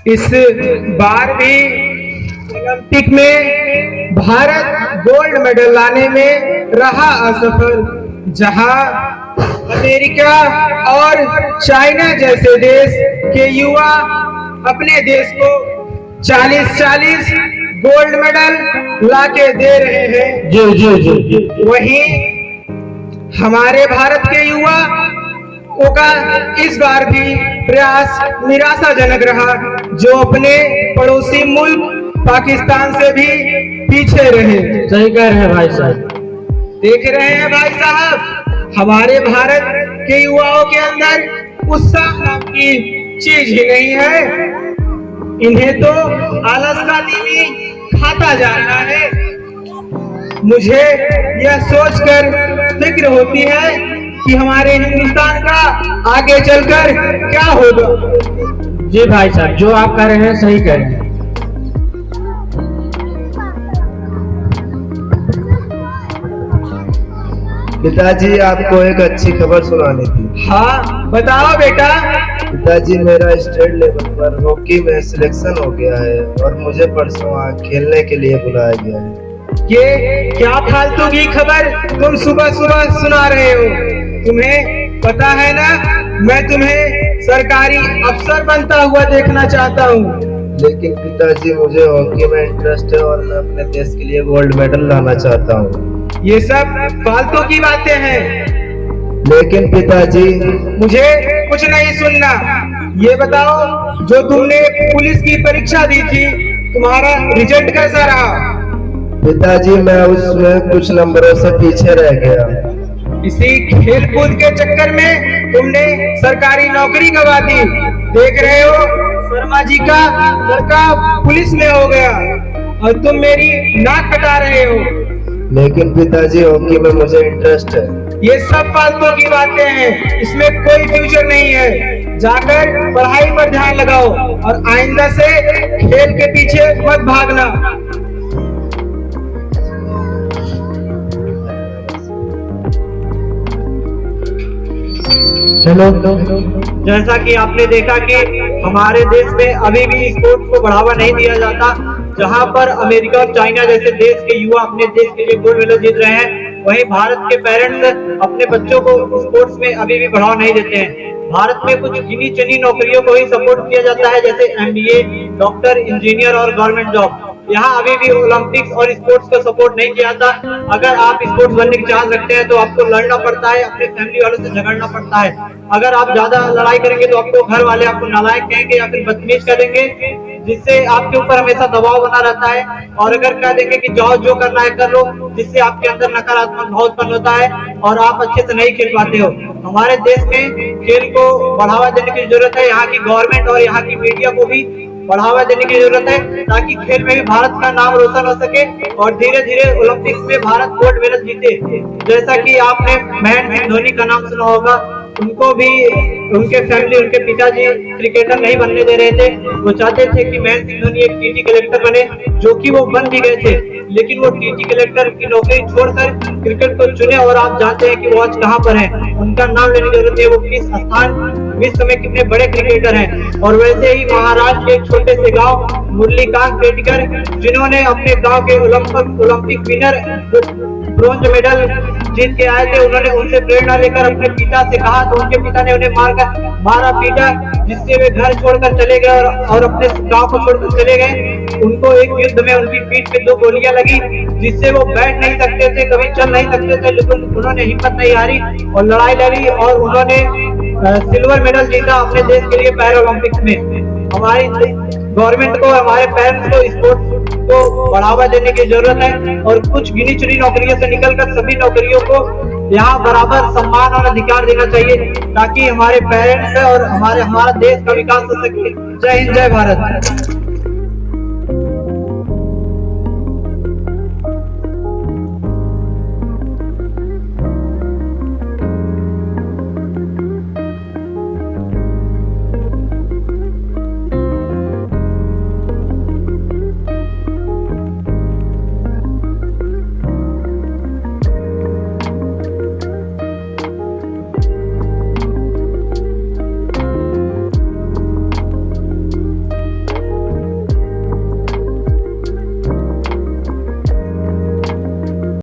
इस बार भी ओलंपिक में भारत गोल्ड मेडल लाने में रहा असफल, जहां अमेरिका और चाइना जैसे देश के युवा अपने देश को 40-40 गोल्ड मेडल लाके दे रहे हैं। जी जी जी। वहीं हमारे भारत के युवा का इस बार भी प्रयास निराशाजनक रहा, जो अपने पड़ोसी मुल्क पाकिस्तान से भी पीछे रहे। सही कह रहे हैं भाई साहब। देख रहे हैं भाई साहब, हमारे भारत के युवाओं के अंदर उत्साह नाम की चीज ही नहीं है। इन्हें तो आलस का तीनी खाता जा रहा है। मुझे यह सोचकर फिक्र होती है कि हमारे हिंदुस्तान का आगे चलकर क्या होगा। जी भाई साहब, जो आप कह रहे हैं सही कह रहे हैं। पिताजी, आपको एक अच्छी खबर सुनानी थी। हाँ बताओ बेटा। पिताजी, मेरा स्टेट लेवल पर हॉकी में सिलेक्शन हो गया है और मुझे परसों वहाँ खेलने के लिए बुलाया गया है। ये क्या फालतू की खबर तुम सुबह सुबह सुना रहे हो? तुम्हें पता है ना, मैं तुम्हें सरकारी अफसर बनता हुआ देखना चाहता हूँ। लेकिन पिताजी, मुझे हॉकी में इंटरेस्ट है और मैं अपने देश के लिए गोल्ड मेडल लाना चाहता हूँ। ये सब फालतू की बातें हैं। लेकिन पिताजी, मुझे कुछ नहीं सुनना। ये बताओ, जो तुमने पुलिस की परीक्षा दी थी, तुम्हारा रिजल्ट कैसा रहा? पिताजी, मैं उसमें कुछ नंबरों से पीछे रह गया। इसी खेल कूद के चक्कर में तुमने सरकारी नौकरी गवा दी। देख रहे हो, शर्मा जी का लड़का पुलिस में हो गया और तुम मेरी नाक कटा रहे हो। लेकिन पिताजी, हॉकी में मुझे इंटरेस्ट है। ये सब फालतू की बातें हैं, इसमें कोई फ्यूचर नहीं है। जाकर पढ़ाई पर ध्यान लगाओ और आइंदा से खेल के पीछे मत भागना। चलो। जैसा कि आपने देखा कि हमारे देश में अभी भी स्पोर्ट्स को बढ़ावा नहीं दिया जाता, जहां पर अमेरिका और चाइना जैसे देश के युवा अपने देश के लिए गोल्ड मेडल जीत रहे हैं, वहीं भारत के पेरेंट्स अपने बच्चों को स्पोर्ट्स में अभी भी बढ़ावा नहीं देते हैं। भारत में कुछ गिनी चुनी नौकरियों को ही सपोर्ट किया जाता है, जैसे MBA, डॉक्टर, इंजीनियर और गवर्नमेंट जॉब। यहाँ अभी भी ओलंपिक्स और स्पोर्ट्स को सपोर्ट नहीं किया जाता। अगर आप स्पोर्ट्स बनने की चाहत रखते हैं तो आपको लड़ना पड़ता है, अपने फैमिली वालों से झगड़ना पड़ता है। अगर आप ज्यादा लड़ाई करेंगे तो आपको घर वाले आपको नालायक कहेंगे या फिर बदतमीज करेंगे, जिससे आपके ऊपर हमेशा दबाव बना रहता है। और अगर कह देंगे कि जाओ जो करना है कर लो, जिससे आपके अंदर नकारात्मक भाव उत्पन्न होता है और आप अच्छे से नहीं खेल पाते हो। हमारे देश में खेल को बढ़ावा देने की जरूरत है। यहाँ की गवर्नमेंट और यहाँ की मीडिया को भी बढ़ावा देने की जरूरत है, ताकि खेल में भी भारत का नाम रोशन हो सके और धीरे धीरे ओलंपिक्स में भारत गोल्ड मेडल जीते। जैसा कि आपने महेंद्र सिंह धोनी का नाम सुना होगा, उनको भी उनके फैमिली, उनके पिताजी क्रिकेटर नहीं बनने दे रहे थे। वो चाहते थे कि महेंद्र सिंह धोनी एक TT कलेक्टर बने, जो कि वो बन भी गए थे। लेकिन वो TT कलेक्टर की नौकरी छोड़कर क्रिकेट को चुने और आप जानते हैं कि वो आज कहां पर हैं। उनका नाम लेने की जरूरत है, वो किस स्थान विश्व में कितने बड़े क्रिकेटर हैं। और वैसे ही महाराष्ट्र के एक छोटे से गांव मुरलीकांत पेटकर, जिन्होंने अपने गांव के ओलंपिक विनर ब्रॉन्ज मेडल जीत के आए थे, उन्होंने उनसे प्रेरणा लेकर अपने पिता से कहा, तो उनके पिता ने उन्हें मारा पीटा, जिससे वे घर छोड़कर चले गए और अपने गांव को छोड़कर चले गए। उनको एक युद्ध में उनकी पीठ पे 2 गोलियां लगी, जिससे वो बैठ नहीं सकते थे, कभी चल नहीं सकते थे। लेकिन उन्होंने हिम्मत नहीं हारी और लड़ाई लड़ी और उन्होंने सिल्वर मेडल जीता अपने देश के लिए पैरा ओलंपिक्स में। हमारी गवर्नमेंट को, हमारे पेरेंट्स को स्पोर्ट्स को बढ़ावा देने की जरूरत है और कुछ गिनी चुनी नौकरियों से निकलकर सभी नौकरियों को यहाँ बराबर सम्मान और अधिकार देना चाहिए, ताकि हमारे पेरेंट्स और हमारा देश का विकास हो सके। जय हिंद, जय भारत।